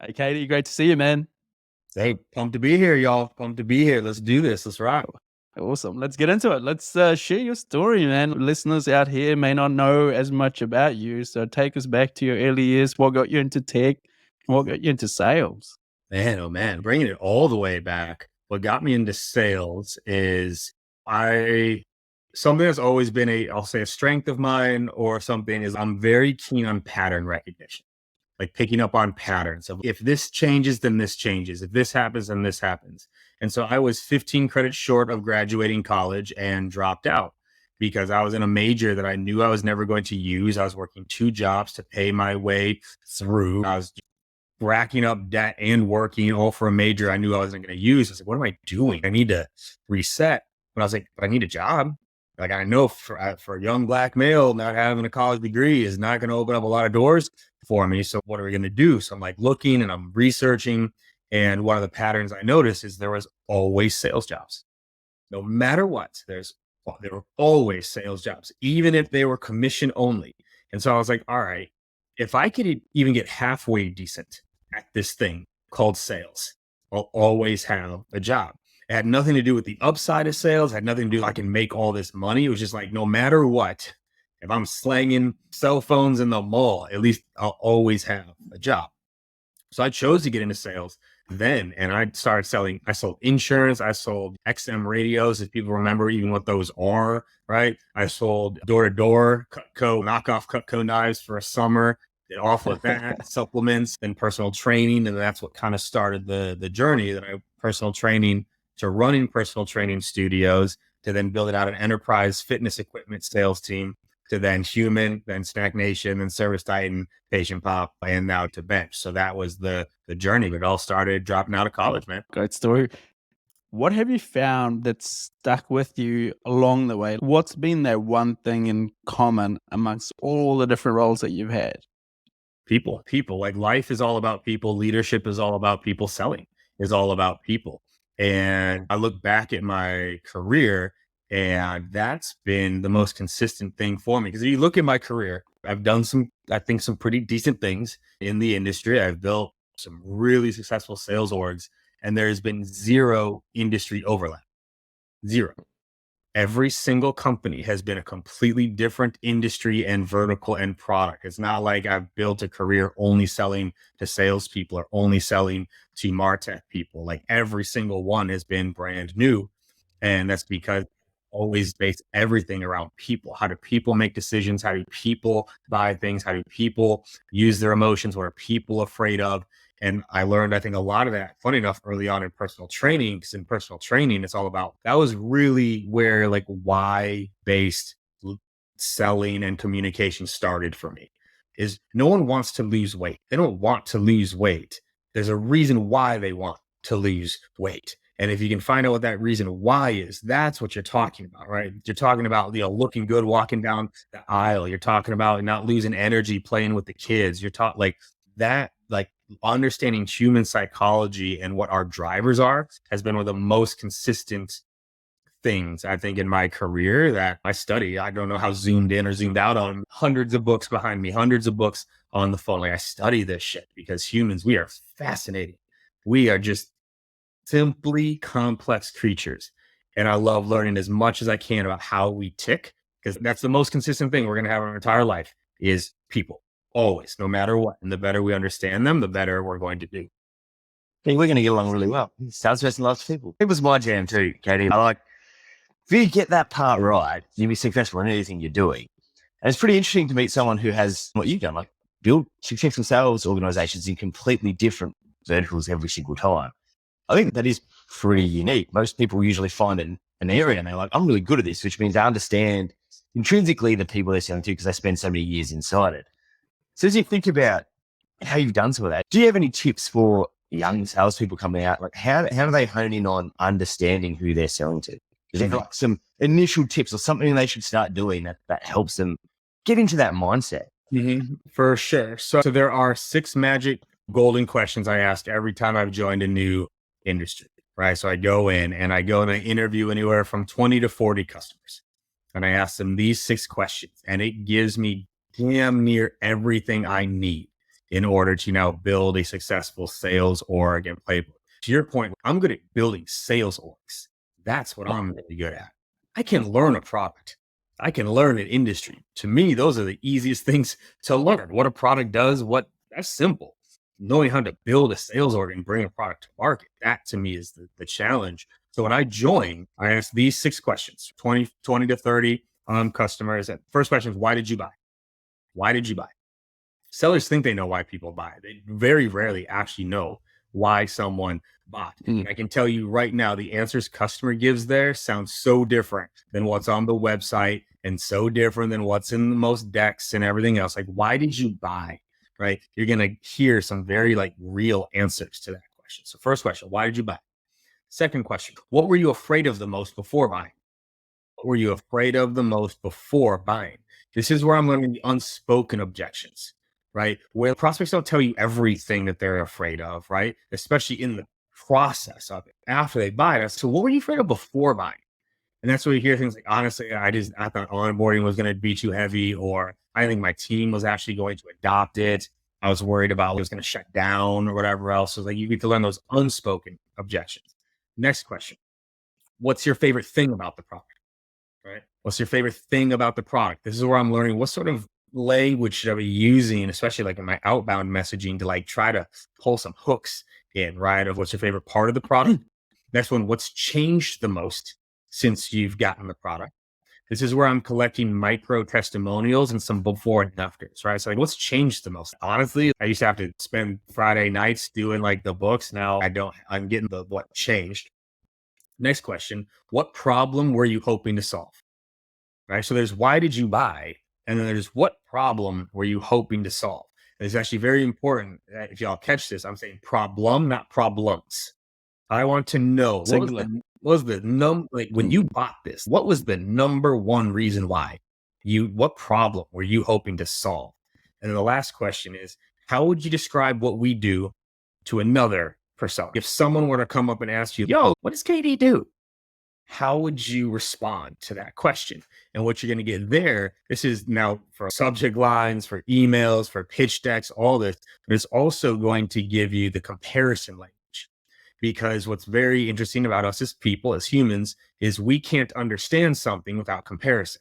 Hey, Katie, great to see you, man. Hey, pumped to be here, y'all. Pumped to be here. Let's do this. Let's rock. Awesome. Let's get into it. Let's share your story, man. Listeners out here may not know as much about you. So take us back to your early years. What got you into tech? And what got you into sales? Man, oh man, bringing it all the way back. What got me into sales is I something that's always been I'll say a strength of mine or something is I'm very keen on pattern recognition, like picking up on patterns of if this changes, then this changes. If this happens, then this happens. And so I was 15 credits short of graduating college and dropped out because I was in a major that I knew I was never going to use. I was working two jobs to pay my way through. I was racking up debt and working all for a major I knew I wasn't going to use. I was like, what am I doing? I need to reset. But I was like, but I need a job. Like I know for a young black male, not having a college degree is not going to open up a lot of doors for me. So what are we going to do? So I'm like looking and I'm researching. And one of the patterns I noticed is there was always sales jobs. No matter what, there were always sales jobs, even if they were commission only. And so I was like, all right, if I could even get halfway decent at this thing called sales, I'll always have a job. It had nothing to do with the upside of sales, had nothing to do with I can make all this money. It was just like, no matter what, if I'm slanging cell phones in the mall, at least I'll always have a job. So I chose to get into sales then, and I started selling. I sold insurance. I sold XM radios, if people remember even what those are, right? I sold door to door Cutco, knockoff Cutco knives for a summer. Did off with that, supplements and personal training. And that's what kind of started the journey that I personal training to running personal training studios to then building out an enterprise fitness equipment sales team to then human, then Snack Nation, then Service Titan, Patient Pop, and now to Bench. So that was the journey. But it all started dropping out of college, man. Great story. What have you found that's stuck with you along the way? What's been that one thing in common amongst all the different roles that you've had? People. Like life is all about people. Leadership is all about people. Selling is all about people. And I look back at my career, and that's been the most consistent thing for me. Because if you look at my career, I've done I think, some pretty decent things in the industry. I've built some really successful sales orgs, and there's been zero industry overlap. Zero. Every single company has been a completely different industry and vertical and product. It's not like I've built a career only selling to salespeople or only selling to MarTech people. Like every single one has been brand new. And that's because always based everything around people. How do people make decisions? How do people buy things? How do people use their emotions? What are people afraid of? And I learned, I think, a lot of that, funny enough, early on in personal training, because in personal training, it's all about that was really where like why based selling and communication started for me. Is no one wants to lose weight. They don't want to lose weight. There's a reason why they want to lose weight. And if you can find out what that reason why is, that's what you're talking about, right? You're talking about, looking good, walking down the aisle. You're talking about not losing energy, playing with the kids. You're taught like that, like understanding human psychology and what our drivers are has been one of the most consistent things I think in my career that I study. I don't know how zoomed in or zoomed out on hundreds of books behind me, hundreds of books on the phone. Like I study this shit because humans, we are fascinating. We are just simply complex creatures. And I love learning as much as I can about how we tick because that's the most consistent thing we're going to have in our entire life is people. Always, no matter what. And the better we understand them, the better we're going to do. I think we're going to get along really well. Salesperson loves people. It was my jam too, Katie. If you get that part right, you'll be successful in anything you're doing. And it's pretty interesting to meet someone who has what you've done, like build successful sales organizations in completely different verticals every single time. I think that is pretty unique. Most people usually find an area and they're like, I'm really good at this, which means they understand intrinsically the people they're selling to because they spend so many years inside it. So as you think about how you've done some of that, do you have any tips for young salespeople coming out? Like how do they hone in on understanding who they're selling to? Is there like some initial tips or something they should start doing that helps them get into that mindset? For sure. So there are 6 magic golden questions I ask every time I've joined a new industry, right? So I go in and I interview anywhere from 20 to 40 customers. And I ask them these 6 questions and it gives me damn near everything I need in order to now build a successful sales org and playbook. To your point, I'm good at building sales orgs. That's what I'm really good at. I can learn a product. I can learn an industry. To me, those are the easiest things to learn. What a product does, that's simple. Knowing how to build a sales org and bring a product to market, that to me is the challenge. So when I joined, I asked these 6 questions, 20 to 30 customers. And first question is, why did you buy? Why did you buy? Sellers think they know why people buy. They very rarely actually know why someone bought. And I can tell you right now, the answers customer gives there sound so different than what's on the website and so different than what's in the most decks and everything else. Like, why did you buy? Right? You're going to hear some very real answers to that question. So first question, why did you buy? Second question, what were you afraid of the most before buying? What were you afraid of the most before buying? This is where I'm learning the unspoken objections, right? Where prospects don't tell you everything that they're afraid of, right? Especially in the process of it after they buy it. So what were you afraid of before buying? And that's where you hear things like, honestly, I thought onboarding was going to be too heavy, or I didn't think my team was actually going to adopt it. I was worried about it was going to shut down or whatever else. So you get to learn those unspoken objections. Next question. What's your favorite thing about the product? Right? What's your favorite thing about the product? This is where I'm learning what sort of language should I be using, especially in my outbound messaging, to try to pull some hooks in, right? Of what's your favorite part of the product? Next one, what's changed the most since you've gotten the product? This is where I'm collecting micro testimonials and some before and afters, right? So what's changed the most? Honestly, I used to have to spend Friday nights doing the books. Now I don't, I'm getting the what changed. Next question, what problem were you hoping to solve? Right? So there's why did you buy? And then there's what problem were you hoping to solve? And it's actually very important that if y'all catch this, I'm saying problem, not problems. I want to know when you bought this, what was the number one reason why? What problem were you hoping to solve? And then the last question is, how would you describe what we do to another persona? If someone were to come up and ask you, yo, what does KD do? How would you respond to that question? And what you're going to get there, this is now for subject lines, for emails, for pitch decks, all this, but it's also going to give you the comparison language. Because what's very interesting about us as people, as humans, is we can't understand something without comparison.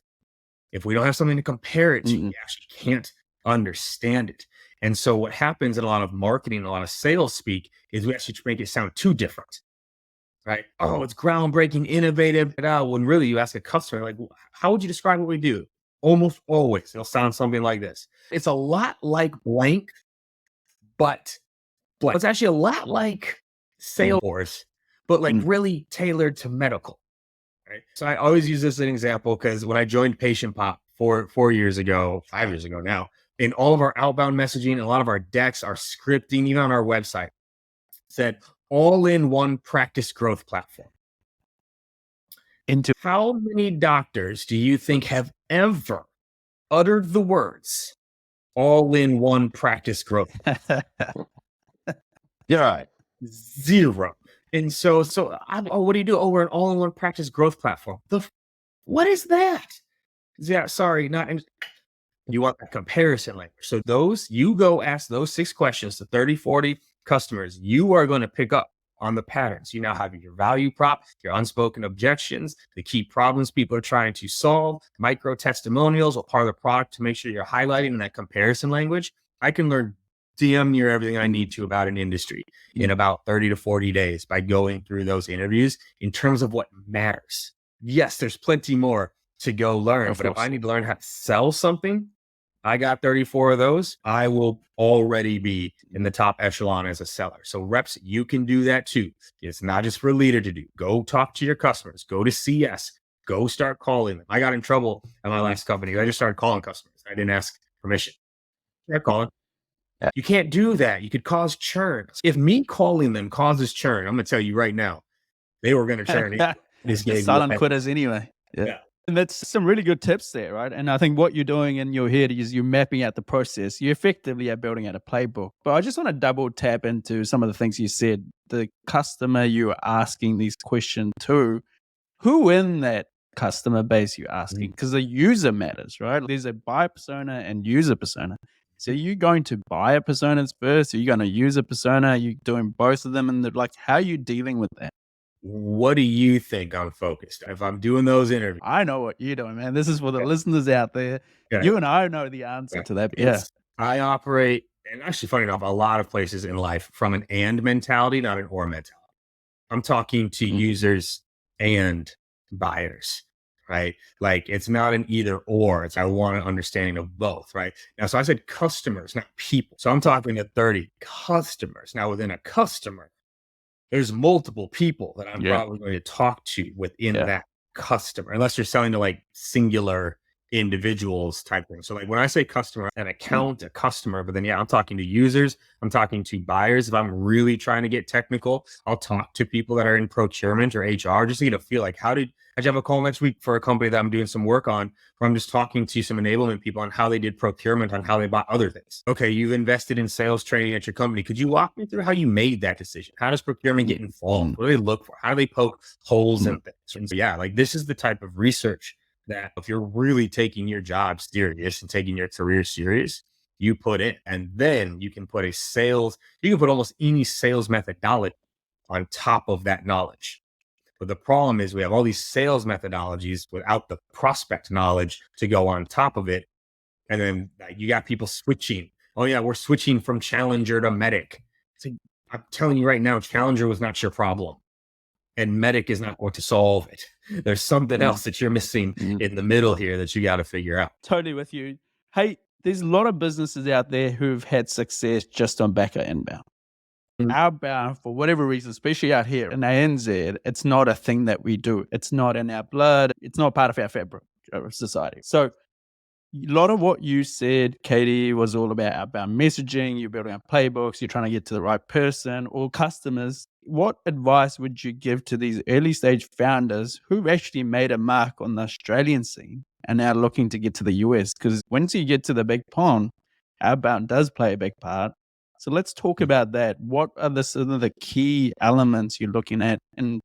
If we don't have something to compare it to, we actually can't understand it. And so what happens in a lot of marketing, a lot of sales speak, is we actually make it sound too different. Right? Oh, it's groundbreaking, innovative. When really you ask a customer, how would you describe what we do? Almost always, it'll sound something like this. It's a lot like blank, but blank. It's actually a lot like Salesforce, but really tailored to medical. Right? So I always use this as an example because when I joined Patient Pop 5 years ago now, in all of our outbound messaging, a lot of our decks, our scripting, even on our website, said all-in-one practice growth platform. How many doctors do you think have ever uttered the words all-in-one practice growth? You're right. 0. And so what do you do? Oh, we're an all-in-one practice growth platform. What is that? Yeah, sorry, not. You want that comparison language. So you go ask those 6 questions to 30, 40 customers. You are going to pick up on the patterns. You now have your value prop, your unspoken objections, the key problems people are trying to solve, micro testimonials or part of the product to make sure you're highlighting in that comparison language. I can learn damn near everything I need to about an industry in about 30 to 40 days by going through those interviews in terms of what matters. Yes, there's plenty more to go learn, but if I need to learn how to sell something, I got 34 of those, I will already be in the top echelon as a seller. So reps, you can do that too. It's not just for a leader to do. Go talk to your customers, go to CS, go start calling them. I got in trouble at my last company. I just started calling customers. I didn't ask permission. They're calling. You can't do that. You could cause churn. If me calling them causes churn, I'm going to tell you right now, they were going to churn. Silent quitters anyway. Yeah. And that's some really good tips there, right? And I think what you're doing in your head is you're mapping out the process. You effectively are building out a playbook. But I just want to double tap into some of the things you said. The customer you are asking these questions to, who in that customer base you're asking? Because the user matters, right? There's a buyer persona and user persona. So are you going to buy a personas first? Are you going to use a persona? Are you doing both of them? And like, how are you dealing with that? What do you think I'm focused? If I'm doing those interviews, I know what you're doing, man. This is for the listeners out there. okay, You and I know the answer to that. Yeah. I operate, and actually, funny enough, a lot of places in life from an and mentality, not an or mentality. I'm talking to Mm. users and buyers, right? Like it's not an either or. It's I want an understanding of both, right? Now, so I said customers, not people. So I'm talking to 30 customers. Now, within a customer, there's multiple people that I'm Yeah. probably going to talk to within Yeah. that customer, unless you're selling to like singular individuals type thing. So like when I say customer, an account, a customer, but then yeah, I'm talking to users, I'm talking to buyers. If I'm really trying to get technical, I'll talk to people that are in procurement or HR just to get a feel like I have a call next week for a company that I'm doing some work on where I'm just talking to some enablement people on how they did procurement, on how they bought other things. Okay, you've invested in sales training at your company. Could you walk me through how you made that decision? How does procurement get involved? What do they look for? How do they poke holes in things? And so, yeah, like this is the type of research that if you're really taking your job serious and taking your career serious, you put in. And then you can put almost any sales methodology on top of that knowledge. But the problem is we have all these sales methodologies without the prospect knowledge to go on top of it. And then you got people switching. Oh yeah, we're switching from Challenger to Medic. It's like, I'm telling you right now, Challenger was not your problem. And Medic is not going to solve it. There's something else that you're missing in the middle here that you got to figure out. Totally with you. Hey, there's a lot of businesses out there who've had success just on back of inbound. Outbound, for whatever reason, especially out here in ANZ, it's not a thing that we do. It's not in our blood. It's not part of our fabric of society. So a lot of what you said, Katie, was all about outbound messaging. You're building up playbooks. You're trying to get to the right person or customers. What advice would you give to these early stage founders who've actually made a mark on the Australian scene and now looking to get to the US? Because once you get to the big pond, outbound does play a big part. So let's talk about that. What are some of the key elements you're looking at in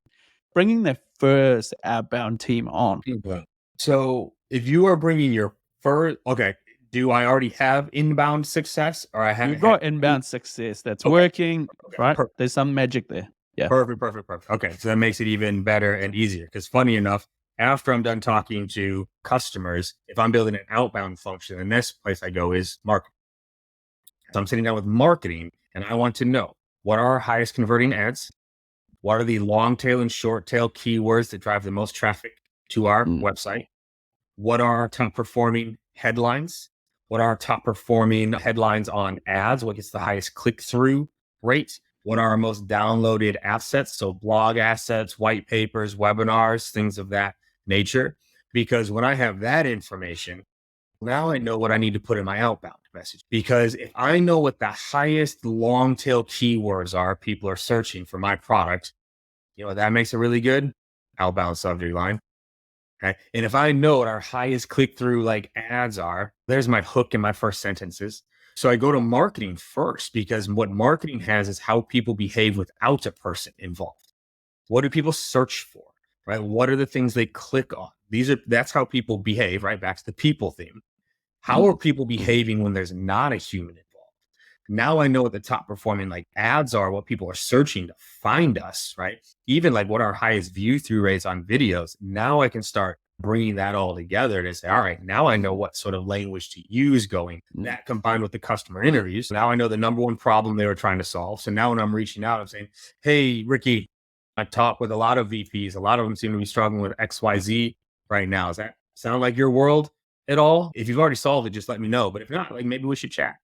bringing the first outbound team on? So if you are bringing your first, okay, do I already have inbound success or I haven't? You've got inbound success that's working, right? Perfect. There's some magic there. Yeah. Perfect. Okay, so that makes it even better and easier because funny enough, after I'm done talking to customers, if I'm building an outbound function, the next place I go is marketing. So I'm sitting down with marketing and I want to know what are our highest converting ads? What are the long tail and short tail keywords that drive the most traffic to our website? What are our top performing headlines? What are our top performing headlines on ads? What gets the highest click through rate? What are our most downloaded assets? So blog assets, white papers, webinars, things of that nature. Because when I have that information, now I know what I need to put in my outbound message. Because if I know what the highest long tail keywords are, people are searching for my product, you know, that makes it really good. Outbound subject line. Okay. And if I know what our highest click through like ads are, there's my hook in my first sentences. So I go to marketing first because what marketing has is how people behave without a person involved. What do people search for? Right? What are the things they click on? That's how people behave, right? Back to the people theme. How are people behaving when there's not a human involved? Now I know what the top performing like ads are, what people are searching to find us, right? Even like what our highest view through rates on videos. Now I can start bringing that all together to say, all right, now I know what sort of language to use going. That combined with the customer interviews. Now I know the number one problem they were trying to solve. So now when I'm reaching out, I'm saying, hey, Ricky, I talk with a lot of VPs. A lot of them seem to be struggling with XYZ right now. Does that sound like your world at all? If you've already solved it, just let me know. But if not, like maybe we should chat.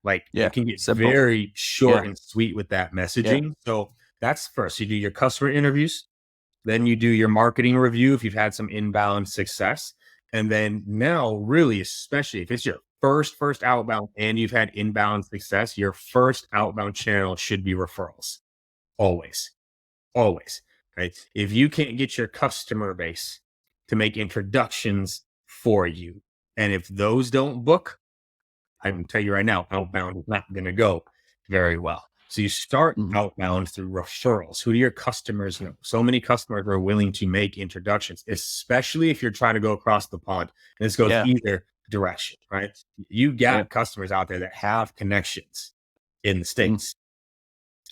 Like you can get simple. very short and sweet with that messaging. So that's first. You do your customer interviews, then you do your marketing review if you've had some inbound success. And then now really, especially if it's your first outbound and you've had inbound success, your first outbound channel should be referrals. Always. Right? If you can't get your customer base to make introductions for you, and if those don't book, I can tell you right now, outbound is not going to go very well. So you start outbound through referrals. Who do your customers know? So many customers are willing to make introductions, especially if you're trying to go across the pond. And this goes either direction, right? You got Yeah. customers out there that have connections in the Mm. States.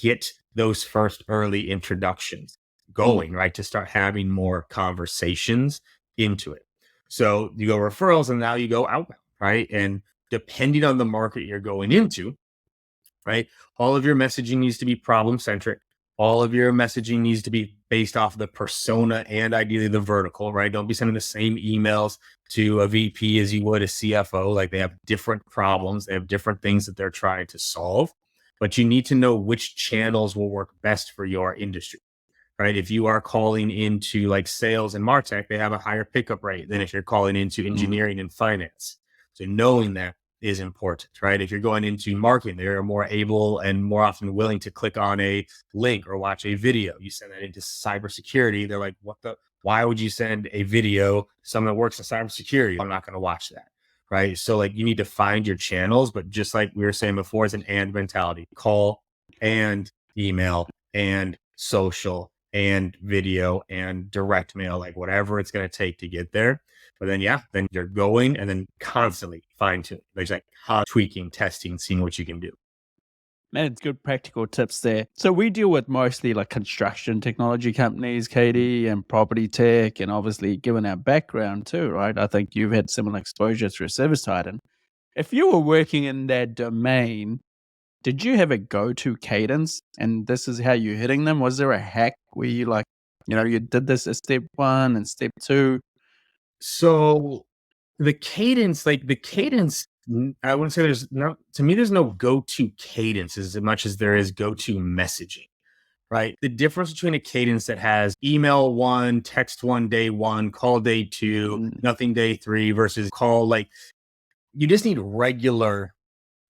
Get those first early introductions going, right? To start having more conversations into it. So you go referrals and now you go outbound, right? And depending on the market you're going into, right? All of your messaging needs to be problem centric. All of your messaging needs to be based off the persona and ideally the vertical, right? Don't be sending the same emails to a VP as you would a CFO. Like they have different problems, they have different things that they're trying to solve, but you need to know which channels will work best for your industry, right? If you are calling into like sales and MarTech, they have a higher pickup rate than if you're calling into engineering and finance. So knowing that is important, right? If you're going into marketing, they're more able and more often willing to click on a link or watch a video. You send that into cybersecurity, they're like, why would you send a video to someone that works in cybersecurity? I'm not going to watch that, right? So like you need to find your channels, but just like we were saying before, it's an and mentality. Call and email and social and video and direct mail, like whatever it's going to take to get there. But then, then you're going and then constantly fine tuning. There's like tweaking, testing, seeing what you can do. Man, it's good practical tips there. So we deal with mostly like construction technology companies, Katie, and property tech, and obviously given our background too, right? I think you've had similar exposure through service side. And if you were working in that domain, did you have a go-to cadence? And this is how you're hitting them? Was there a hack where you like, you did this at step 1 and step 2? So the cadence, I wouldn't say to me, there's no go-to cadence as much as there is go-to messaging, right? The difference between a cadence that has email 1, text 1, day 1, call day 2, nothing day 3 versus call, like you just need regular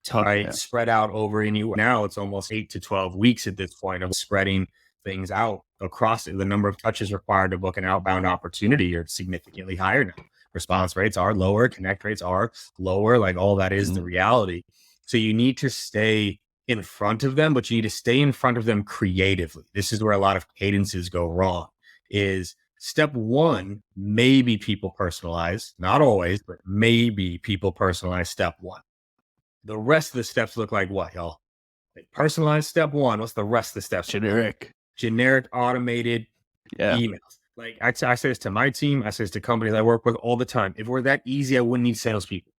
time spread out over now it's almost 8 to 12 weeks at this point of spreading things out across it. The number of touches required to book an outbound opportunity are significantly higher now. Response rates are lower, connect rates are lower, like all that is the reality. So you need to stay in front of them, but you need to stay in front of them creatively. This is where a lot of cadences go wrong. Is step 1, maybe people personalize, not always, but maybe people personalize step 1. The rest of the steps look like what, y'all? Like personalized step 1. What's the rest of the steps? Generic automated emails. Like I say this to my team. I say this to companies I work with all the time. If it were that easy, I wouldn't need salespeople.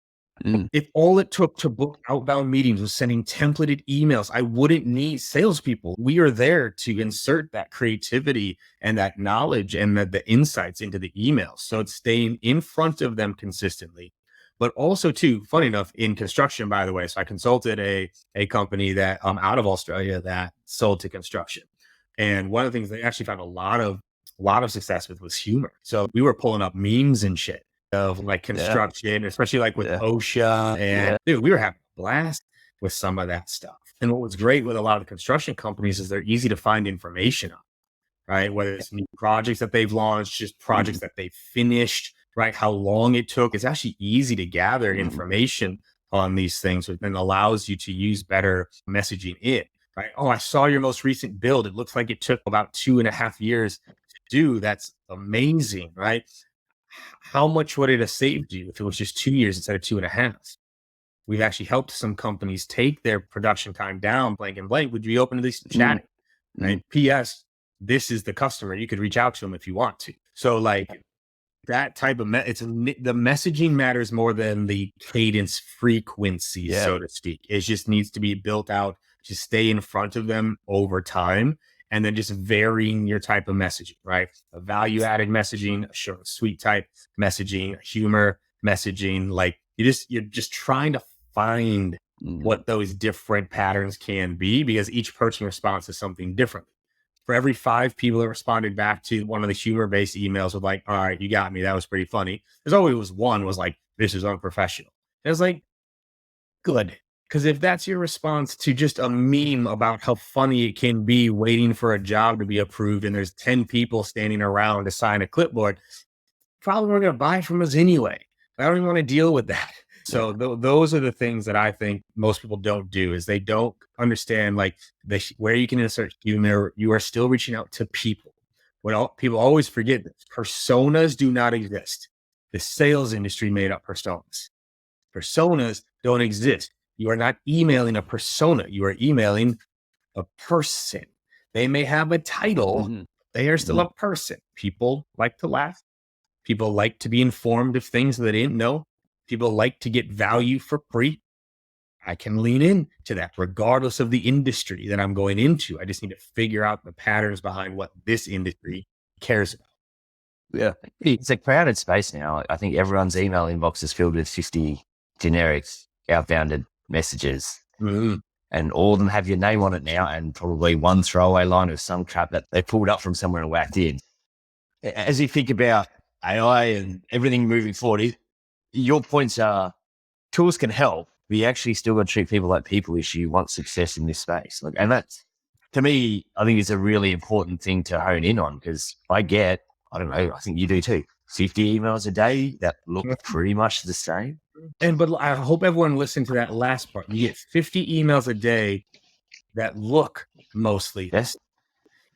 If all it took to book outbound meetings was sending templated emails, I wouldn't need salespeople. We are there to insert that creativity and that knowledge and the insights into the emails. So it's staying in front of them consistently. But also too, funny enough, in construction, by the way, so I consulted a company that out of Australia that sold to construction. And one of the things they actually found a lot of success with was humor. So we were pulling up memes and shit of like construction, especially like with OSHA. And dude, we were having a blast with some of that stuff. And what was great with a lot of the construction companies is they're easy to find information on, right? Whether it's new projects that they've launched, just projects that they've finished, right? How long it took. It's actually easy to gather information on these things and allows you to use better messaging in, right? Oh, I saw your most recent build. It looks like it took about 2.5 years to do. That's amazing, right? How much would it have saved you if it was just 2 years instead of 2.5? We've actually helped some companies take their production time down, blank and blank. Would you be open to this chatting? Right? P.S. This is the customer. You could reach out to them if you want to. So like that type of the messaging matters more than the cadence frequency, so to speak. It just needs to be built out to stay in front of them over time. And then just varying your type of messaging, right? A value-added messaging, a short, sweet type messaging, humor messaging. Like you're just trying to find what those different patterns can be because each person responds to something different. For every 5 people that responded back to one of the humor-based emails with like, all right, you got me. That was pretty funny. There's always one was like, this is unprofessional. And it's like, good. Because if that's your response to just a meme about how funny it can be waiting for a job to be approved and there's 10 people standing around to sign a clipboard, probably weren't going to buy from us anyway. I don't even want to deal with that. So those are the things that I think most people don't do is they don't understand like where you can insert humor. You are still reaching out to people. People always forget this. Personas do not exist. The sales industry made up personas. Personas don't exist. You are not emailing a persona. You are emailing a person. They may have a title. Mhm. They are still a person. People like to laugh. People like to be informed of things that they didn't know. People like to get value for free. I can lean into that regardless of the industry that I'm going into. I just need to figure out the patterns behind what this industry cares about. Yeah. It's a crowded space now. I think everyone's email inbox is filled with 50 generics, outbounded messages, and all of them have your name on it now, and probably one throwaway line of some crap that they pulled up from somewhere and whacked in. As you think about AI and everything moving forward, your points are tools can help, but you actually still got to treat people like people if you want success in this space. And that's, to me, I think is a really important thing to hone in on, because I don't know, I think you do too, 50 emails a day that look pretty much the same. But I hope everyone listened to that last part. You get 50 emails a day that look mostly. Yes.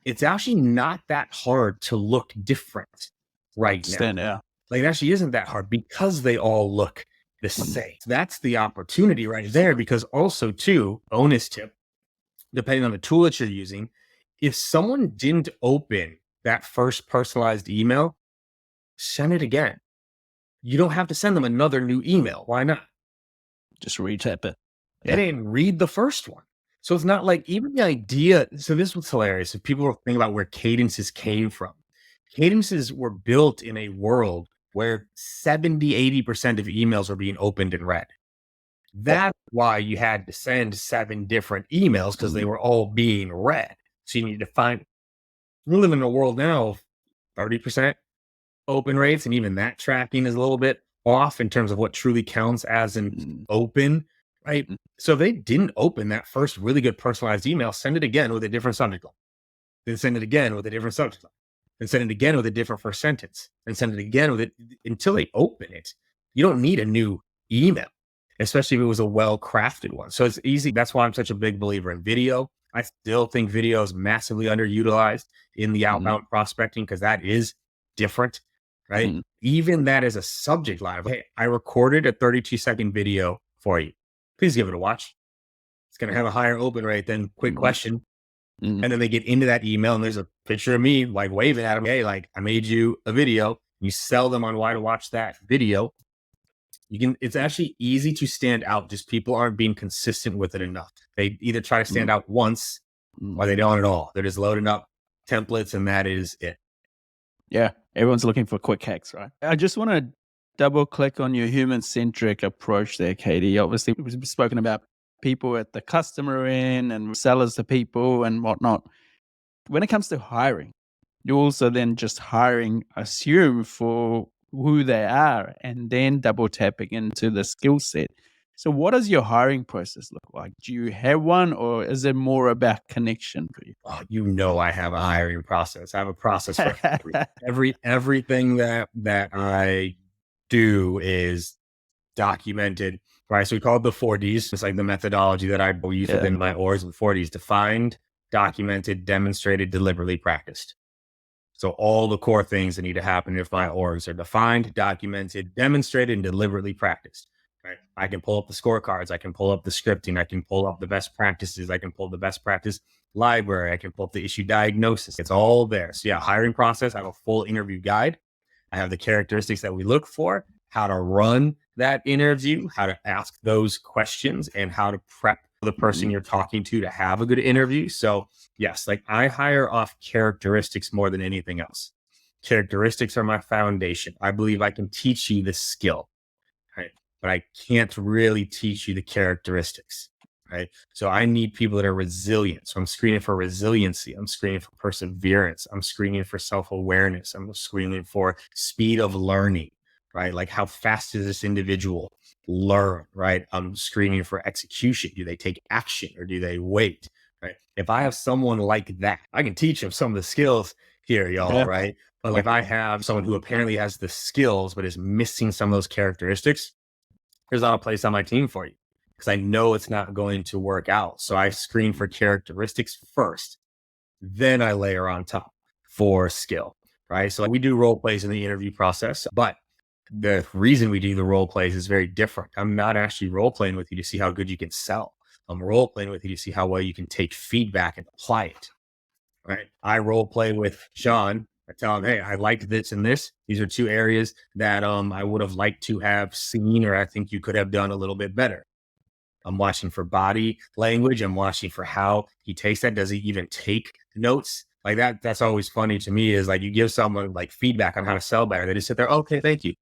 It's actually not that hard to look different right now. Stand out. Like, it actually isn't that hard because they all look the same. That's the opportunity right there, because also too, bonus tip, depending on the tool that you're using, if someone didn't open that first personalized email, send it again. You don't have to send them another new email. Why not? Just retap it. They didn't read the first one. So it's not like even the idea. So this was hilarious. If people were thinking about where cadences came from, cadences were built in a world where 70, 80% of emails were being opened and read. That's why you had to send 7 different emails, because they were all being read. So you need to find, we live in a world now of 30% open rates. And even that tracking is a little bit off in terms of what truly counts as an open, right? So if they didn't open that first really good personalized email, send it again with a different subject line. Then send it again with a different subject line. And send it again with a different first sentence, and send it again with it until they open it. You don't need a new email, especially if it was a well-crafted one. So it's easy. That's why I'm such a big believer in video. I still think video is massively underutilized in the outbound prospecting, because that is different, right? Even that is a subject line of, hey, I recorded a 32-second video for you. Please give it a watch. It's going to have a higher open rate than quick question. And then they get into that email and there's a picture of me like waving at them. Hey, like, I made you a video. You sell them on why to watch that video. It's actually easy to stand out. Just people aren't being consistent with it enough. They either try to stand out once or they don't at all. They're just loading up templates and that is it. Yeah. Everyone's looking for quick hacks, right? I just want to double click on your human-centric approach there, Katie. Obviously, we've spoken about people at the customer end and sellers to people and whatnot. When it comes to hiring, you also then just assume for who they are and then double tapping into the skill set. So what does your hiring process look like? Do you have one, or is it more about connection for you? Oh, I have a hiring process. I have a process for everything that I do is documented, right? So we call it the 4Ds. It's like the methodology that I use within my orgs. The 4Ds: defined, documented, demonstrated, deliberately practiced. So all the core things that need to happen if my orgs are defined, documented, demonstrated, and deliberately practiced. Right? I can pull up the scorecards. I can pull up the scripting. I can pull up the best practices. I can pull the best practice library. I can pull up the issue diagnosis. It's all there. So hiring process. I have a full interview guide. I have the characteristics that we look for, how to run that interview, how to ask those questions, and how to prep the person you're talking to have a good interview. So yes, like, I hire off characteristics more than anything else. Characteristics are my foundation. I believe I can teach you the skill, right? But I can't really teach you the characteristics, right? So I need people that are resilient. So I'm screening for resiliency. I'm screening for perseverance. I'm screening for self-awareness. I'm screening for speed of learning, right? Like, how fast does this individual learn, right? I'm screening for execution. Do they take action or do they wait, right? If I have someone like that, I can teach them some of the skills here, y'all, right? But if I have someone who apparently has the skills but is missing some of those characteristics, there's not a place on my team for you, because I know it's not going to work out. So I screen for characteristics first, then I layer on top for skill, right? So we do role plays in the interview process, but The reason we do the role plays is very different. I'm not actually role playing with you to see how good you can sell. I'm role playing with you to see how well you can take feedback and apply it. Right. I role play with Sean. I tell him, hey, I liked this and this. These are two areas that I would have liked to have seen, or I think you could have done a little bit better. I'm watching for body language. I'm watching for how he takes that. Does he even take notes? Like that. That's always funny to me, is like you give someone like feedback on how to sell better. They just sit there, okay, thank you.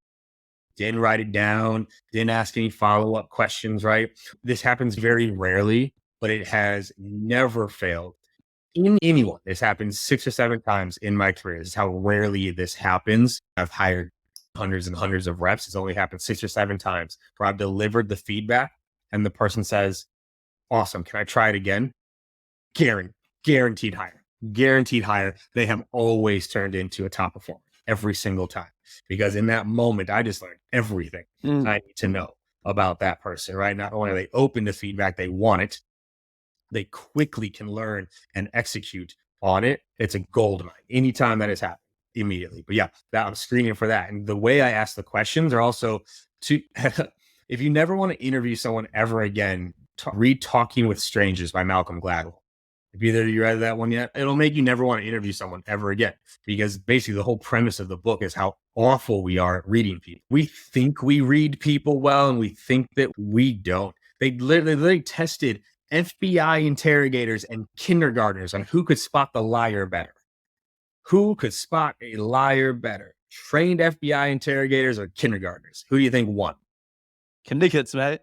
Didn't write it down, didn't ask any follow-up questions, right? This happens very rarely, but it has never failed in anyone. This happened 6 or 7 times in my career. This is how rarely this happens. I've hired hundreds and hundreds of reps. It's only happened 6 or 7 times where I've delivered the feedback and the person says, awesome, can I try it again? Guaranteed hire. Guaranteed hire. They have always turned into a top performer every single time, because in that moment, I just learned everything I need to know about that person, right? Not only are they open to feedback, they want it. They quickly can learn and execute on it. It's a gold mine. Anytime that has happened, immediately. But yeah, that I'm screening for that. And the way I ask the questions are also to, if you never want to interview someone ever again, read Talking with Strangers by Malcolm Gladwell. If either of you read that one yet, it'll make you never want to interview someone ever again, because basically the whole premise of the book is how awful we are at reading people. We think we read people well, and we think that we don't. They literally tested FBI interrogators and kindergartners on who could spot the liar better. Who could spot a liar better? Trained FBI interrogators or kindergartners? Who do you think won? Kindergartens, mate.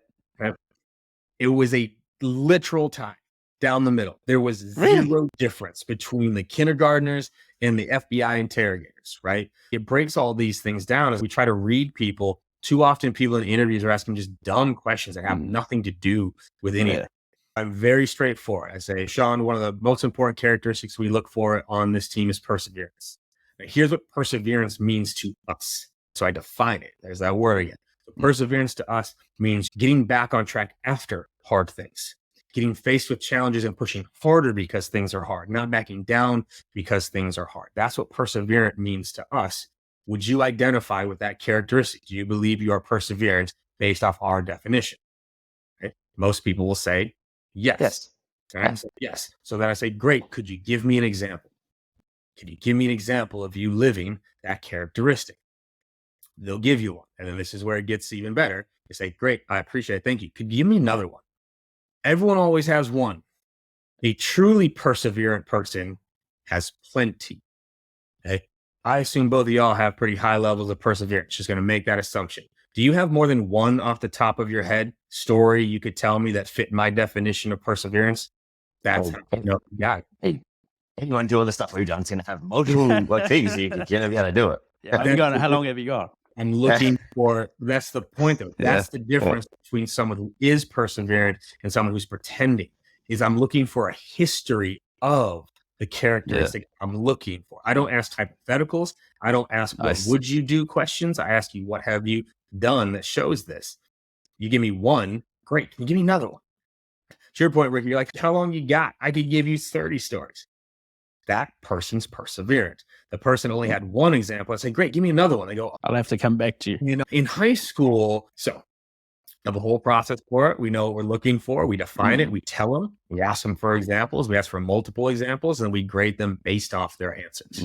It was a literal tie down the middle. There was zero difference between the kindergartners and the FBI interrogators, right? It breaks all these things down as we try to read people. Too often people in interviews are asking just dumb questions that have nothing to do with anything. I'm very straightforward. I say, Sean, one of the most important characteristics we look for on this team is perseverance. Now, here's what perseverance means to us. So I define it. There's that word again. So perseverance to us means getting back on track after hard things, getting faced with challenges and pushing harder because things are hard, not backing down because things are hard. That's what perseverant means to us. Would you identify with that characteristic? Do you believe you are perseverant based off our definition? Okay. Most people will say yes. Okay. So, yes. So then I say, great. Could you give me an example? Can you give me an example of you living that characteristic? They'll give you one. And then this is where it gets even better. You say, great. I appreciate it. Thank you. Could you give me another one? Everyone always has one. A truly perseverant person has plenty. Okay. I assume both of y'all have pretty high levels of perseverance. Just going to make that assumption. Do you have more than one off the top of your head story you could tell me that fit my definition of perseverance? That's how you know. Yeah. Hey, anyone doing the stuff we've done is going to have multiple things you can be able to do it. How long have you got? I'm looking for, that's the point though. That's the difference between someone who is perseverant and someone who's pretending, is I'm looking for a history of the characteristic I'm looking for. I don't ask hypotheticals. I don't ask, what would you do questions. I ask you, what have you done that shows this? You give me one, great. Can you give me another one? To your point, Rick, you're like, how long you got? I could give you 30 stories. That person's perseverant. The person only had one example. I say, great, give me another one. They go, I'll have to come back to you. You know, in high school, so have a whole process for it. We know what we're looking for. We define it. We tell them. We ask them for examples. We ask for multiple examples, and we grade them based off their answers.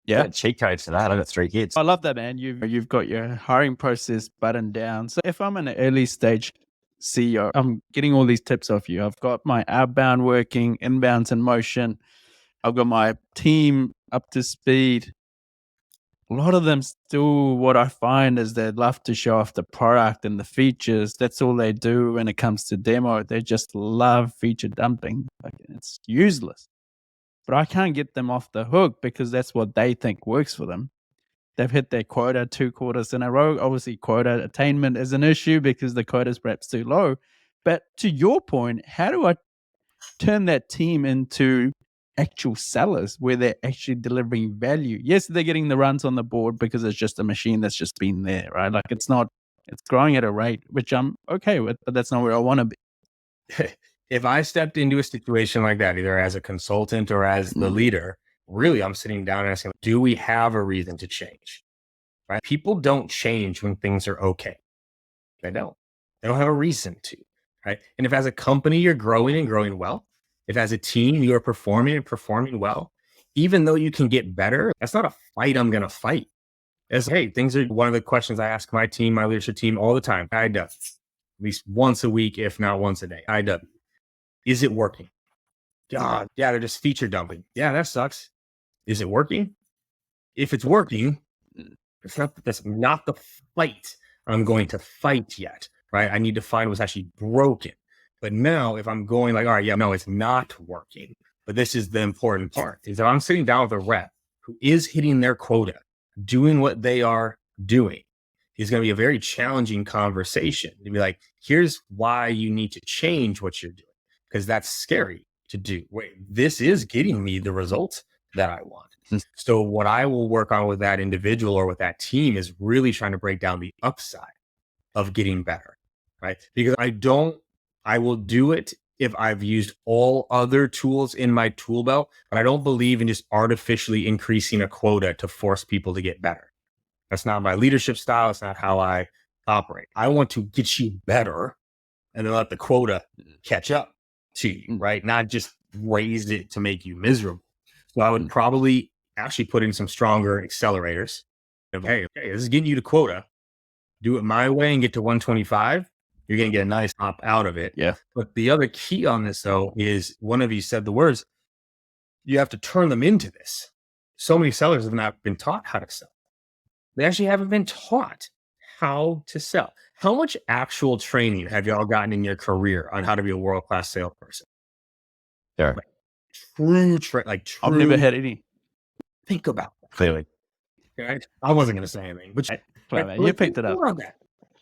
Yeah, cheat codes for that. I got 3 kids. I love that, man. You've got your hiring process buttoned down. So if I'm an early stage CEO, I'm getting all these tips off you. I've got my outbound working, inbounds in motion. I've got my team up to speed. A lot of them still, what I find is they love to show off the product and the features. That's all they do when it comes to demo. They just love feature dumping. Like, it's useless. But I can't get them off the hook because that's what they think works for them. They've hit their quota 2 quarters in a row. Obviously, quota attainment is an issue because the quota is perhaps too low. But to your point, how do I turn that team into actual sellers where they're actually delivering value? Yes, they're getting the runs on the board because it's just a machine that's just been there, right? Like it's growing at a rate, which I'm okay with, but that's not where I want to be. If I stepped into a situation like that, either as a consultant or as the leader, really I'm sitting down and asking, do we have a reason to change? right? People don't change when things are okay. They don't. They don't have a reason to, right? And if as a company you're growing and growing well, if as a team you are performing and performing well, even though you can get better, that's not a fight I'm going to fight. It's, hey, things are one of the questions I ask my team, my leadership team all the time. IW, at least once a week, if not once a day. IW, is it working? God, yeah, they're just feature dumping. Yeah, that sucks. Is it working? If it's working, that's not the fight I'm going to fight yet, right? I need to find what's actually broken. But now if I'm going like, all right, yeah, no, it's not working. But this is the important part is if I'm sitting down with a rep who is hitting their quota, doing what they are doing, is going to be a very challenging conversation to be like, here's why you need to change what you're doing. Because that's scary to do. Wait, this is getting me the results that I want. So what I will work on with that individual or with that team is really trying to break down the upside of getting better, right? Because I will do it if I've used all other tools in my tool belt, but I don't believe in just artificially increasing a quota to force people to get better. That's not my leadership style. It's not how I operate. I want to get you better and then let the quota catch up to you, right? Not just raise it to make you miserable. So I would probably actually put in some stronger accelerators. Hey, this is getting you to quota. Do it my way and get to 125. You're going to get a nice pop out of it. Yeah. But the other key on this, though, is one of you said the words, you have to turn them into this. So many sellers have not been taught how to sell. They actually haven't been taught how to sell. How much actual training have y'all gotten in your career on how to be a world-class salesperson? Sure. Like true. I've never had any. Think about that. Clearly. Right? I wasn't going to say anything, but You picked it up.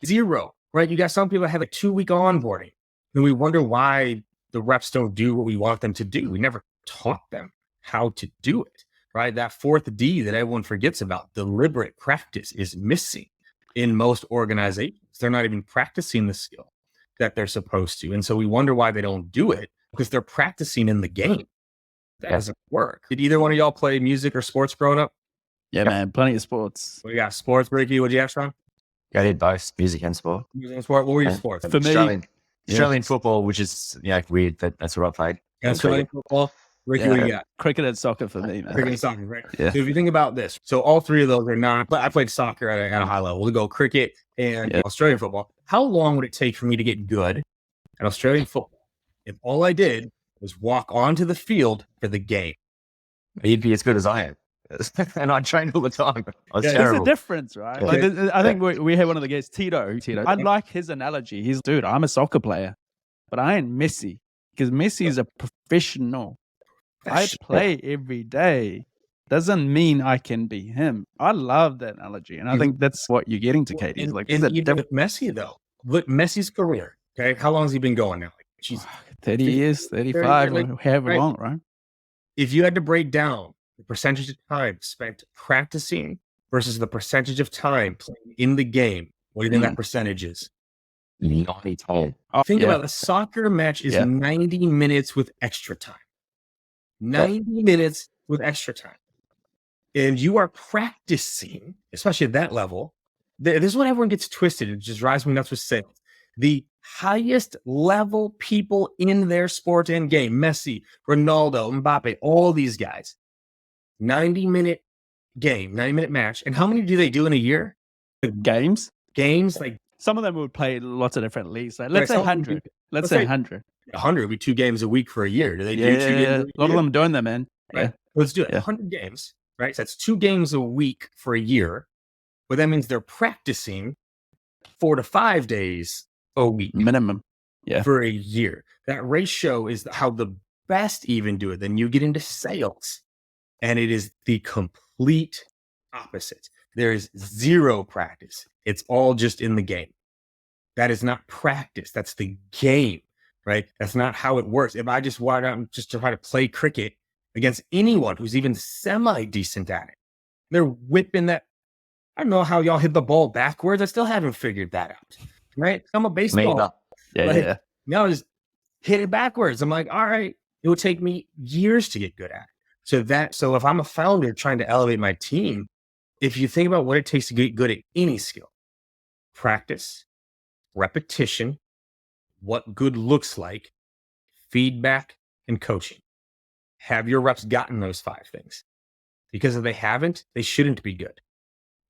Zero, right? You got some people that have a 2-week onboarding, and we wonder why the reps don't do what we want them to do. We never taught them how to do it, right? That 4th D that everyone forgets about, deliberate practice, is missing in most organizations. They're not even practicing the skill that they're supposed to. And so we wonder why they don't do it because they're practicing in the game. That doesn't work. Did either one of y'all play music or sports growing up? Yeah, man. Plenty of sports. We got sports, Ricky. What'd you have, Sean? I did both music and sport. Music and sport. What were your sports? For me, Australian football, which is weird, but that's what I played. Australian football. Ricky, what do you got? Cricket and soccer for me, man. Cricket and soccer, right? Yeah. So if you think about this, so all three of those are not, but I played soccer at a high level. We'll go cricket and Australian football. How long would it take for me to get good at Australian football if all I did was walk onto the field for the game? You'd be as good as I am. And I trained all the time. I was There's terrible. a difference, right? Yeah. Like, I think we had one of the guys, Tito. I like his analogy. He's, dude, I'm a soccer player, but I ain't Messi because Messi is a professional. I play every day. Doesn't mean I can be him. I love that analogy. And I think that's what you're getting to, Katie. It's like, and even with Messi, though, look, Messi's career, okay? How long has he been going now? Like, geez, 30 years, 35, like, however right. long, right? If you had to break down the percentage of time spent practicing versus the percentage of time playing in the game, what do you think that percentage is? 90 time. Think about it. A soccer match is 90 minutes with extra time. 90 minutes with extra time. And you are practicing, especially at that level. This is what everyone gets twisted. It just drives me nuts with sales. The highest level people in their sport and game, Messi, Ronaldo, Mbappe, all these guys, 90-minute game, 90-minute match. And how many do they do in a year? Games, like some of them would play lots of different leagues. Like, let's say 100. Let's say 100. 100 would be 2 games a week for a year. Do they do 2 games a year? A lot of them doing that, man. Right. Yeah. Let's do it. 100 games, right? So that's 2 games a week for a year. But that means they're practicing 4 to 5 days a week. Minimum. Yeah. For a year. That ratio is how the best even do it. Then you get into sales. And it is the complete opposite. There is zero practice. It's all just in the game. That is not practice. That's the game, right? That's not how it works. If I just want out just to try to play cricket against anyone who's even semi-decent at it, they're whipping that. I don't know how y'all hit the ball backwards. I still haven't figured that out, right? I'm a baseball. Now just hit it backwards. I'm like, all right, it would take me years to get good at it. So if I'm a founder trying to elevate my team, if you think about what it takes to get good at any skill, practice, repetition, what good looks like, feedback, and coaching. Have your reps gotten those 5 things? Because if they haven't, they shouldn't be good.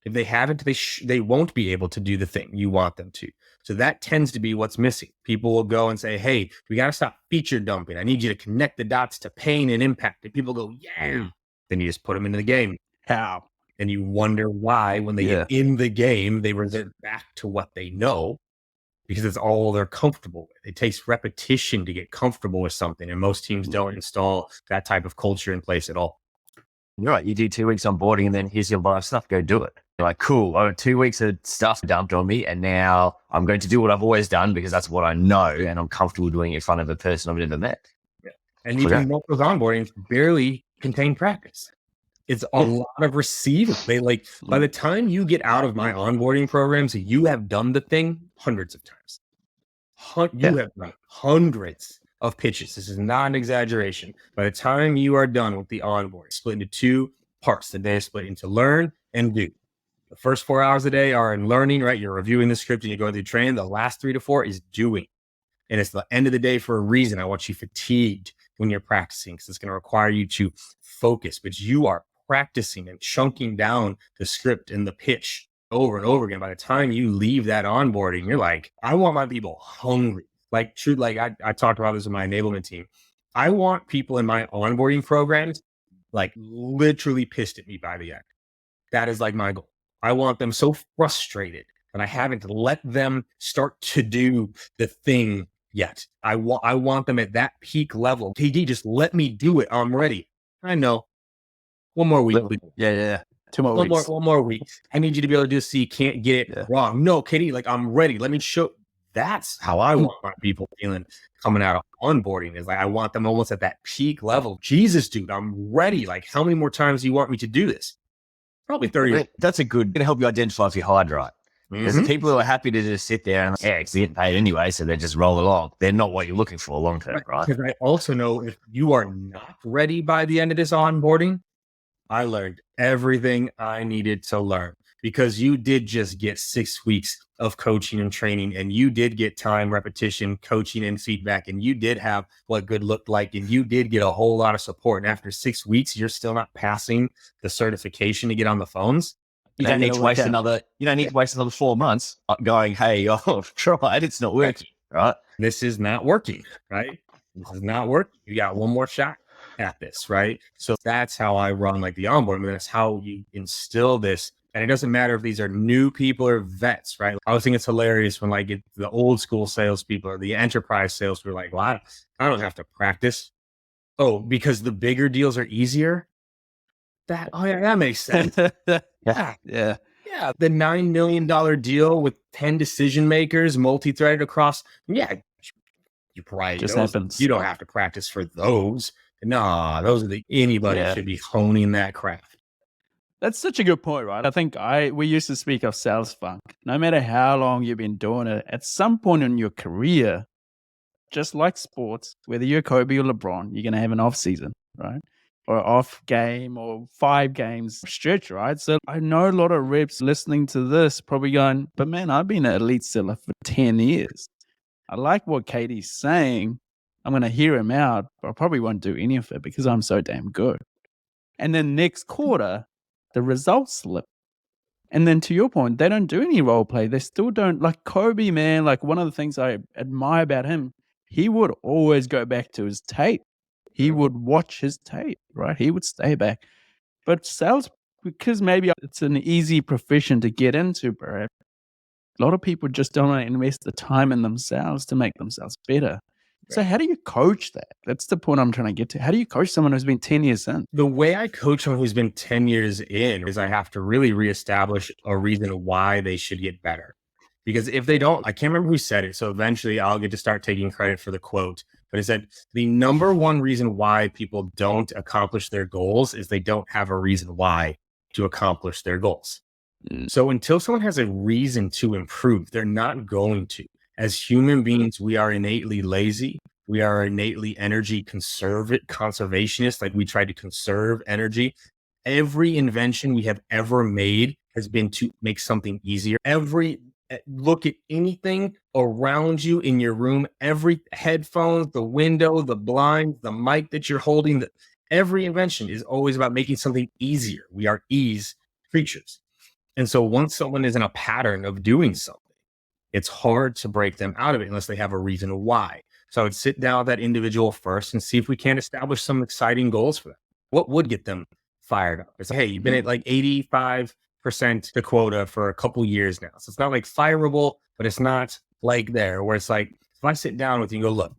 If they haven't, they won't be able to do the thing you want them to. So that tends to be what's missing. People will go and say, hey, we got to stop feature dumping. I need you to connect the dots to pain and impact. And people go, yeah. Then you just put them into the game. How? And you wonder why, when they get in the game, they revert back to what they know, because it's all they're comfortable with. It takes repetition to get comfortable with something. And most teams don't install that type of culture in place at all. You're right. You do 2 weeks onboarding and then here's your live stuff. Go do it. You're like, cool. I have 2 weeks of stuff dumped on me. And now I'm going to do what I've always done because that's what I know. And I'm comfortable doing it in front of a person I've never met. Yeah. And even most of those onboardings barely contain practice. It's a lot of receiving. They by the time you get out of my onboarding programs, you have done the thing hundreds of times. You have done hundreds of pitches. This is not an exaggeration. By the time you are done with the onboarding, split into 2 parts. The day is split into learn and do. The first 4 hours a day are in learning, right? You're reviewing the script and you're going through training. The last 3 to 4 is doing. And it's the end of the day for a reason. I want you fatigued when you're practicing, because it's going to require you to focus, but you are practicing and chunking down the script and the pitch over and over again. By the time you leave that onboarding, you're like, I want my people hungry. I talked about this with my enablement team. I want people in my onboarding programs, literally pissed at me by the end. That is my goal. I want them so frustrated that I haven't let them start to do the thing yet. I want them at that peak level. KD, just let me do it. I'm ready. I know. One more week. Yeah. 2 more weeks. One more week. I need you to be able to do this so you can't get it wrong. No, Katie, I'm ready. Let me show. That's how I want my people feeling coming out of onboarding. Is I want them almost at that peak level. Jesus, dude, I'm ready. How many more times do you want me to do this? Probably 30. That's going to help you identify if you're hard, right? There's the people who are happy to just sit there and because they're getting paid anyway, so they just roll along. They're not what you're looking for long term, right? Because I also know if you are not ready by the end of this onboarding, I learned everything I needed to learn, because you did just get 6 weeks of coaching and training, and you did get time, repetition, coaching and feedback, and you did have what good looked like, and you did get a whole lot of support. And after 6 weeks, you're still not passing the certification to get on the phones. You don't need to waste another 4 months going, hey, I've tried, it's not working, right? This is not working, right? This is not working. You got one more shot at this, right? So that's how I run the onboarding. That's how you instill this. And it doesn't matter if these are new people or vets, right? I always think it's hilarious when get the old school salespeople or the enterprise salespeople are well, I don't have to practice. Oh, because the bigger deals are easier? That makes sense. Yeah. The $9 million deal with 10 decision makers, multi-threaded across. Yeah. You probably just happens. You don't have to practice for those. Nah, those are anybody should be honing that craft. That's such a good point, right? I think we used to speak of sales funk. No matter how long you've been doing it, at some point in your career, just like sports, whether you're Kobe or LeBron, you're going to have an off season, right? Or off game or 5 games stretch, right? So I know a lot of reps listening to this probably going, but man, I've been an elite seller for 10 years. I like what Katie's saying. I'm going to hear him out, but I probably won't do any of it because I'm so damn good. And then next quarter, the results slip. And then to your point, they don't do any role play. They still don't. Like Kobe, man, one of the things I admire about him, he would always go back to his tape. He would watch his tape, right? He would stay back. But sales, because maybe it's an easy profession to get into, perhaps, a lot of people just don't want to invest the time in themselves to make themselves better. So how do you coach that? That's the point I'm trying to get to. How do you coach someone who's been 10 years in? The way I coach someone who's been 10 years in is I have to really reestablish a reason why they should get better. Because if they don't, I can't remember who said it. So eventually I'll get to start taking credit for the quote. But it said, the number one reason why people don't accomplish their goals is they don't have a reason why to accomplish their goals. So until someone has a reason to improve, they're not going to. As human beings, we are innately lazy. We are innately energy conservationist. We try to conserve energy. Every invention we have ever made has been to make something easier. Look at anything around you in your room, every headphones, the window, the blinds, the mic that you're holding, every invention is always about making something easier. We are ease creatures. And so once someone is in a pattern of doing something, it's hard to break them out of it unless they have a reason why. So I would sit down with that individual first and see if we can't establish some exciting goals for them. What would get them fired up? It's like, hey, you've been at like 85% the quota for a couple years now. So it's not like fireable, but it's not like there where it's like, if I sit down with you and go, look,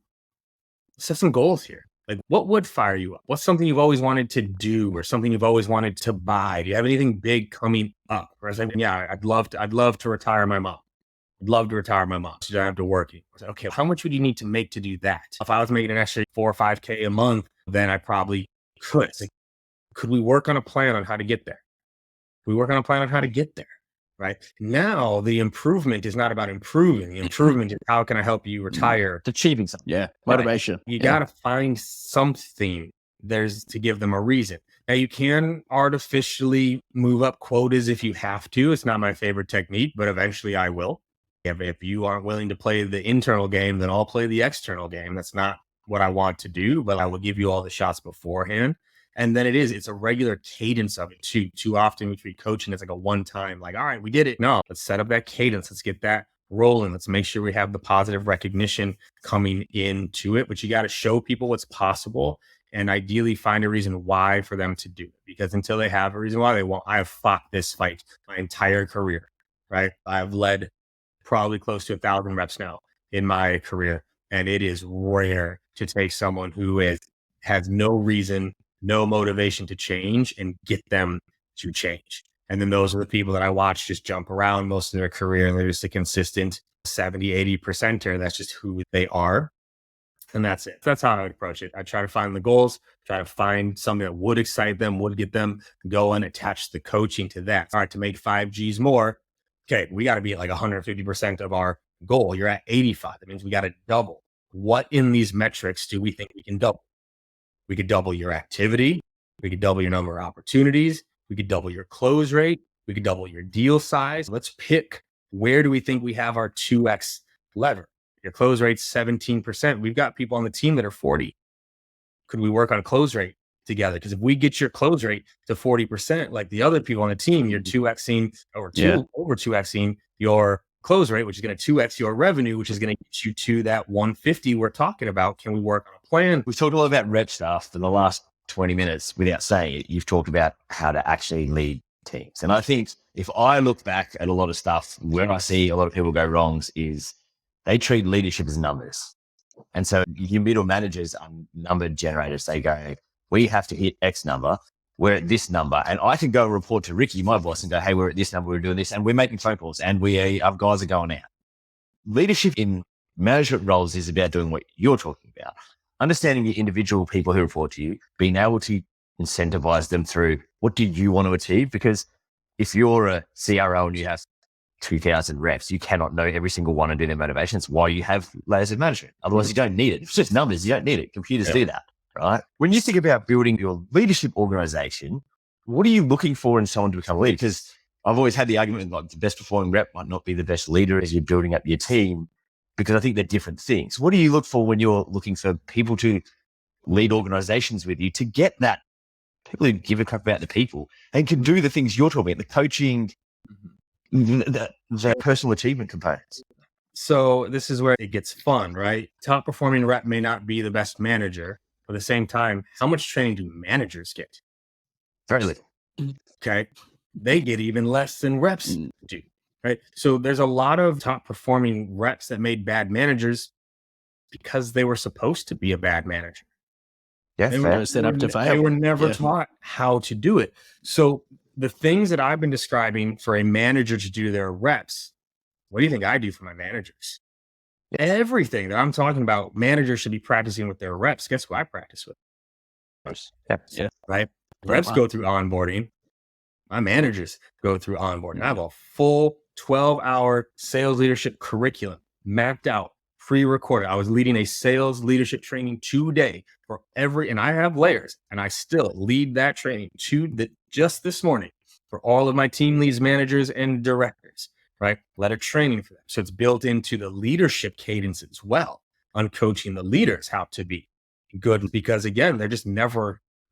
set some goals here. Like, what would fire you up? What's something you've always wanted to do or something you've always wanted to buy? Do you have anything big coming up? Or I was like, yeah, I'd love to retire my mom. I'd love to retire my mom. So I don't have to work. I was like, okay, how much would you need to make to do that? If I was making an extra 4 or 5K a month, then I probably could. It's like, could we work on a plan on how to get there? We work on a plan on how to get there, right? Now the improvement is not about improving. The improvement is how can I help you retire? It's achieving something. Yeah. Motivation. You got to find something there's to give them a reason. Now you can artificially move up quotas if you have to. It's not my favorite technique, but eventually I will. If you aren't willing to play the internal game, then I'll play the external game. That's not what I want to do, but I will give you all the shots beforehand. And then it's a regular cadence of it too. Too often we treat coaching as like a one-time, like, all right, we did it. No, let's set up that cadence. Let's get that rolling. Let's make sure we have the positive recognition coming into it, but you got to show people what's possible and ideally find a reason why for them to do it. Because until they have a reason why, they won't. I have fought this fight my entire career, right? I've led probably close to 1,000 reps now in my career. And it is rare to take someone who has no reason, no motivation to change and get them to change. And then those are the people that I watch just jump around most of their career. And they're just a consistent 70, 80%er. That's just who they are. And that's it. That's how I would approach it. I try to find the goals, try to find something that would excite them, would get them going, attach the coaching to that. All right, to make 5Gs more, okay, we got to be at like 150% of our goal. You're at 85. That means we got to double. What in these metrics do we think we can double? We could double your activity. We could double your number of opportunities. We could double your close rate. We could double your deal size. Let's pick where do we think we have our 2x lever? Your close rate's 17%. We've got people on the team that are 40. Could we work on close rate together? Because if we get your close rate to 40%, like the other people on the team, you're 2xing or over 2xing your close rate, which is going to 2x your revenue, which is going to get you to that 150 we're talking about. Can we work on a plan? We've talked a lot about rep stuff for the last 20 minutes. Without saying it, you've talked about how to actually lead teams. And I think if I look back at a lot of stuff, where I see a lot of people go wrongs is they treat leadership as numbers. And so your middle managers are number generators. They go, we have to hit X number. We're at this number. And I can go and report to Ricky, my boss, and go, hey, we're at this number. We're doing this. And we're making phone calls and our guys are going out. Leadership in management roles is about doing what you're talking about. Understanding the individual people who report to you, being able to incentivize them through what do you want to achieve? Because if you're a CRO and you have 2,000 reps, you cannot know every single one and do their motivations. Why you have layers of management. Otherwise, you don't need it. It's just numbers. You don't need it. Computers do that, right? When you think about building your leadership organization, what are you looking for in someone to become a leader? Because I've always had the argument like the best performing rep might not be the best leader as you're building up your team, because I think they're different things. What do you look for when you're looking for people to lead organizations with you to get that people who give a crap about the people and can do the things you're talking about, the coaching, the personal achievement components? So this is where it gets fun, right? Top performing rep may not be the best manager, but at the same time, how much training do managers get? Very little. Okay. They get even less than reps do, right? So there's a lot of top performing reps that made bad managers because they were supposed to be a bad manager. Yeah, They were set up to fail. They were never taught how to do it. So the things that I've been describing for a manager to do their reps, what do you think I do for my managers? Everything that I'm talking about, managers should be practicing with their reps. Guess who I practice with? Yeah. Right? Reps go through onboarding. My managers go through onboarding. I have a full 12-hour sales leadership curriculum mapped out, pre-recorded. I was leading a sales leadership training today for and I have layers, and I still lead that training to the just this morning for all of my team leads, managers, and directors, right? Letter training for them. So it's built into the leadership cadence as well on coaching the leaders how to be good, because again, they're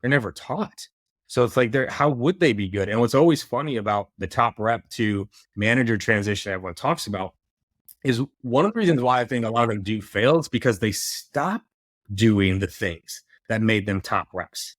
never taught. So it's like, how would they be good? And what's always funny about the top rep to manager transition everyone talks about is one of the reasons why I think a lot of them do fail is because they stop doing the things that made them top reps.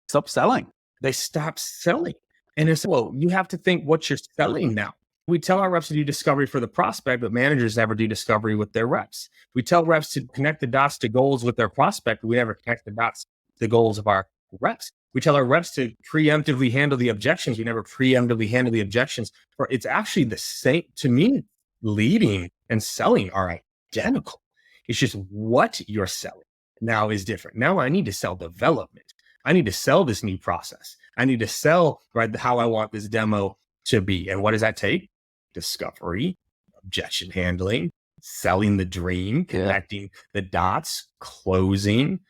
Stop selling. They stop selling. And it's, well, you have to think what you're selling now. We tell our reps to do discovery for the prospect, but managers never do discovery with their reps. We tell reps to connect the dots to goals with their prospect, but we never connect the dots to the goals of our reps. We tell our reps to preemptively handle the objections. We never preemptively handle the objections. For it's actually the same. To me, leading and selling are identical. It's just what you're selling now is different. Now I need to sell development. I need to sell this new process. I need to sell how I want this demo to be. And what does that take? Discovery, objection handling, selling the dream, connecting the dots, closing,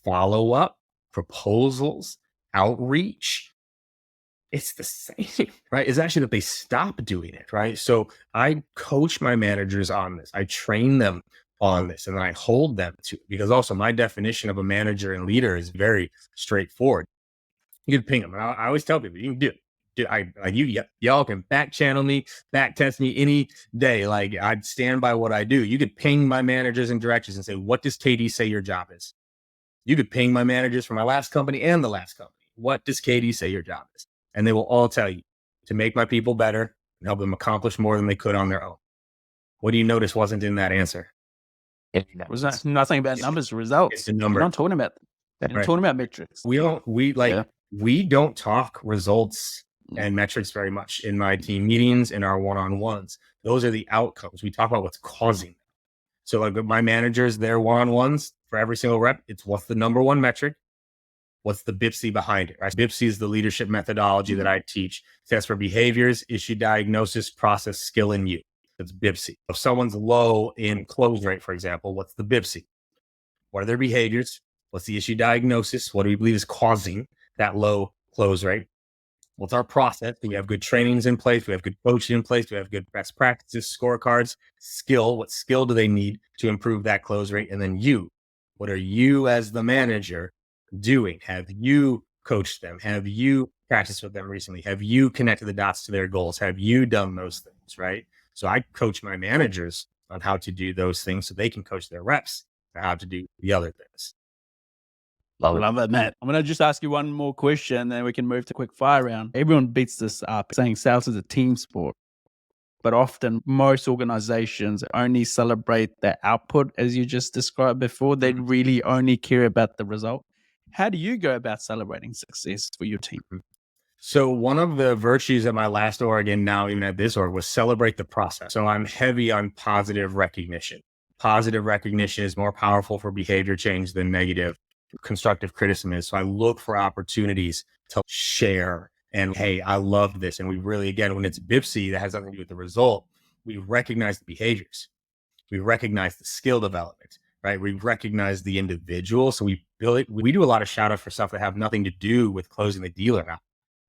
follow-up, proposals, outreach. It's the same, right? It's actually that they stop doing it, right? So I coach my managers on this. I train them on this, and then I hold them to it, because also my definition of a manager and leader is very straightforward. You can ping them. And I always tell people, you can do it. Y'all can back channel me, back test me any day. Like, I'd stand by what I do. You could ping my managers and directors and say, what does KD say your job is? You could ping my managers from my last company and the last company. What does KD say your job is? And they will all tell you to make my people better and help them accomplish more than they could on their own. What do you notice wasn't in that answer? Was that nothing about numbers, results? It's the number. We're not talking about that. We're talking about metrics. We don't talk results and metrics very much in my team meetings, in our one-on-ones. Those are the outcomes. We talk about what's causing them. So like my managers, their one-on-ones for every single rep, it's what's the number one metric? What's the BIPC behind it? Right? BIPC is the leadership methodology that I teach. It stands for behaviors, issue diagnosis, process, skill, and you. That's BIPC. If someone's low in close rate, for example, what's the BIPC? What are their behaviors? What's the issue diagnosis? What do we believe is causing that low close rate? What's our process? Do we have good trainings in place? Do we have good coaching in place? Do we have good best practices, scorecards? Skill, what skill do they need to improve that close rate? And then you, what are you as the manager doing? Have you coached them? Have you practiced with them recently? Have you connected the dots to their goals? Have you done those things, right? So I coach my managers on how to do those things so they can coach their reps on how to do the other things. Love it, Matt. I'm going to just ask you one more question, then we can move to quick fire round. Everyone beats this up, saying sales is a team sport. But often, most organizations only celebrate the output, as you just described before. They really only care about the result. How do you go about celebrating success for your team? So one of the virtues at my last org, and now even at this org, was celebrate the process. So I'm heavy on positive recognition. Positive recognition is more powerful for behavior change than negative constructive criticism is. So I look for opportunities to share and, hey, I love this. And we really, again, when it's BIPC, that has nothing to do with the result. We recognize the behaviors. We recognize the skill development, right? We recognize the individual. So we build it. We do a lot of shout out for stuff that have nothing to do with closing the deal or not.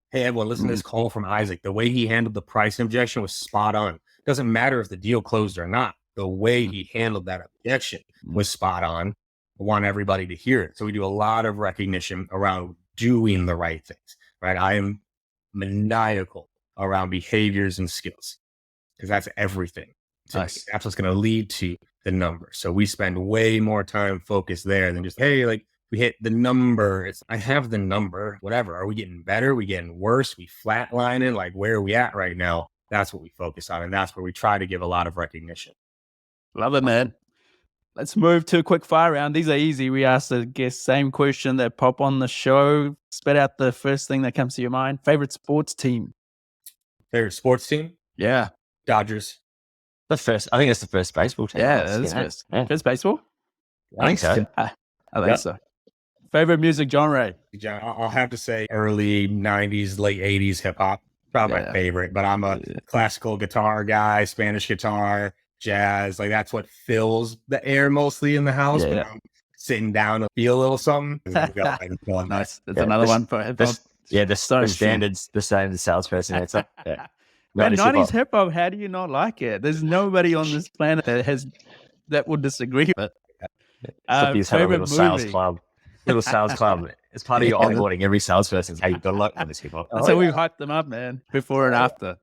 Hey, everyone, listen to this call from Isaac. The way he handled the price objection was spot on. Doesn't matter if the deal closed or not. The way he handled that objection was spot on. I want everybody to hear it. So we do a lot of recognition around doing the right things, right? I am maniacal around behaviors and skills because that's everything. Nice. That's what's going to lead to the number. So we spend way more time focused there than just, hey, like we hit the number. I have the number, whatever. Are we getting better? Are we getting worse? We flatlining? Like, where are we at right now? That's what we focus on. And that's where we try to give a lot of recognition. Love it, man. Let's move to a quick fire round. These are easy. We ask the guests same question that pop on the show. Spit out the first thing that comes to your mind. Favorite sports team? Favorite sports team? Yeah. Dodgers. I think it's the first baseball team. Yeah, that's first. Yeah. First baseball? I think so. I think so. Favorite music genre? I'll have to say early 90s, late 80s hip hop. Probably my favorite, but I'm a classical guitar guy, Spanish guitar, jazz. Like that's what fills the air mostly in the house. But I'm sitting down to feel a little something. Nice. That's another one for hip hop. Yeah, the So standard's the same as salesperson answer. Yeah. Man, 90s hip 90s hop. hip hop, how do you not like it? There's nobody on this planet that would disagree with it. Somebody's had a Favorite little sales movie. club. Little sales club. It's part of your onboarding. Every salesperson. Hey, you've got to like this hip hop. So we hyped them up, man, before and after.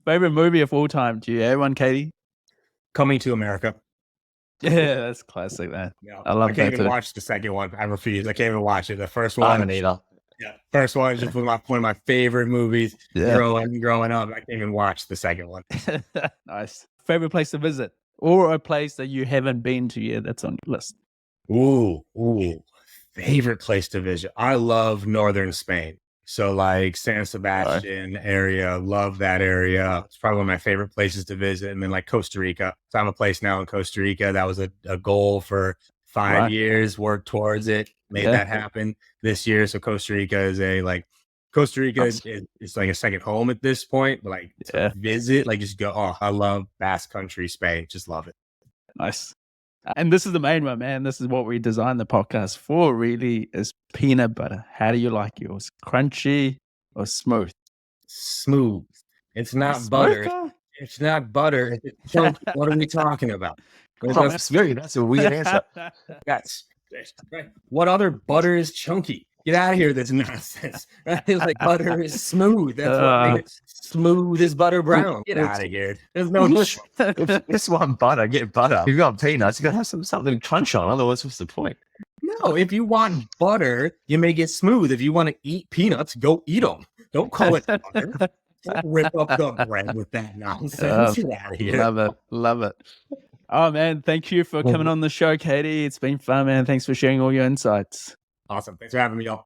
Favorite movie of all time? Do you have one, Katie? Coming to America. Yeah, that's classic, man. No, I love I can't that even too. watch the second one. I refuse. I can't even watch it. The first I one. haven't either. Yeah, first one is just one of my favorite movies. Yeah. Growing up, I can't even watch the second one. Nice. Favorite place to visit, or a place that you haven't been to yet that's on your list? Ooh. Favorite place to visit. I love northern Spain. So like San Sebastian area, love that area. It's probably one of my favorite places to visit. And then like Costa Rica. So I'm a place now in Costa Rica. That was a goal for 5 years, worked towards it, made that happen this year. So Costa Rica is is like a second home at this point, but like to visit, like just go, oh, I love Basque Country, Spain. Just love it. Nice. And this is the main one, man. This is what we designed the podcast for, really, is peanut butter. How do you like yours? Crunchy or smooth? Smooth. It's not butter. It's not butter. It's chunky. What are we talking about? Smooth. That's a weird answer. That's right. What other butter is chunky? Get out of here, this nonsense. Right? It's like butter is smooth. That's what makes it smooth as butter brown. Get out of here. There's no If this one butter, get butter. If you've got peanuts, you got to have something to crunch on. Otherwise, what's the point? No, if you want butter, you make it smooth. If you want to eat peanuts, go eat them. Don't call it butter. Don't rip up the bread with that nonsense. Get out of here. Love it. Oh, man. Thank you for coming on the show, Katie. It's been fun, man. Thanks for sharing all your insights. Awesome. Thanks for having me, y'all.